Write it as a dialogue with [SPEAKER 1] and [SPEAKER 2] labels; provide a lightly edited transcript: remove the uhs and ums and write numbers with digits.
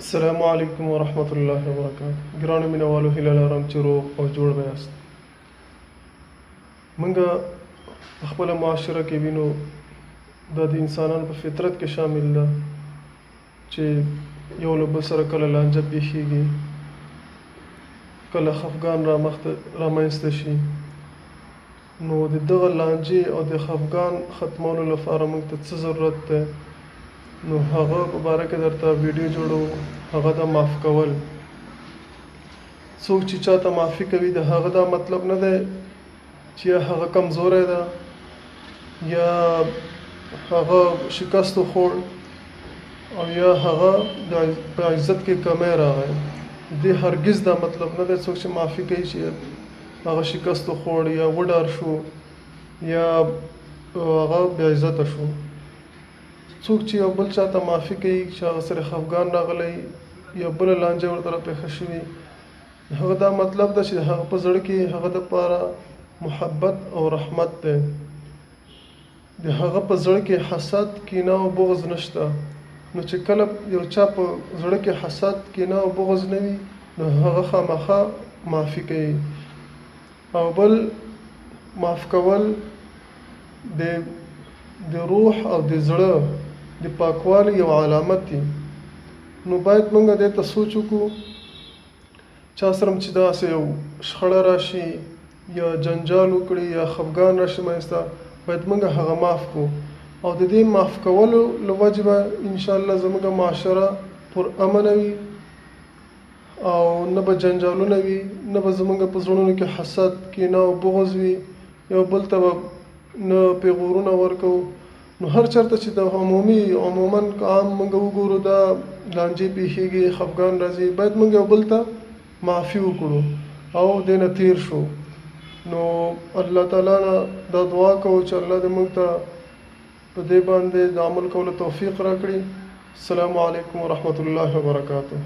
[SPEAKER 1] السلام علیکم ورحمۃ الله وبرکاته. ګرانو مینوالو، هیله لرم چې روغ او جوړ به یاست. موږ په خپله معاشره کې وینو دا د انسانانو په فطرت کې شامل ده چې یو له بل سره کله لانجه پیښیږي، کله خفګان رامنځته شي. نو د دغه لانجې او د خفګان ختمولو لپاره موږ ته څه ضرورت دی؟ نو هغه په باره کې درته ویډیو جوړو. هغه د معاف کول. څوک چې چاته معافي کوي د هغه دا مطلب نه دی چې یا هغه کمزوری ده یا هغه شکست وخوړ او یا هغه په عزت کې کمی راغی. دې هرګز دا مطلب نه دی څوک چې معافي کوي چې هغه شکست وخوړ یا وډار شو یا هغه بې عزته شو. څوک چې یو بل چاته معافي کوي چې هغه سره خفګان راغلی یا بله لانجه ورته پېښه شوې، هغه دا مطلب ده چې هغه په زړه کې هغه دپاره محبت او رحمت دی. د هغه په زړه کې حسد، کینه او بغض نشته. نو چې کله یو چا په زړه کې حسد، کینه او بغض نه وي، نو هغه خامخا معافي کوي. او بل معاف کول د روح او د زړه د پاکوالي یو علامت دی. نو باید موږ دې ته سوچ وکړو. چا سره چې داسې یو شخړه راشي یا جنجال وکړي یا خفګان راشي منځته، باید موږ هغه معاف کړو. او د دې معاف کولو له وجې به انشاءالله زموږ معاشره پر امن وي او نه به جنجالونه وي، نه به زموږ په زړونو کې حسد، کینه او بغض وي، یو بل ته به نه پیغورونه ورکو. نو هر چېرته چې د عموما عام موږ وګورو دا لانجې پیښیږي، خفګان راځي، باید موږ یو بل ته معافي وکړو او دې نه تیر شو. نو الله تعالی نه دا دعا کوو چې الله دې موږ ته په دې باندې د عمل کولو توفیق راکړي. السلام علیکم ورحمۃ الله وبرکاته.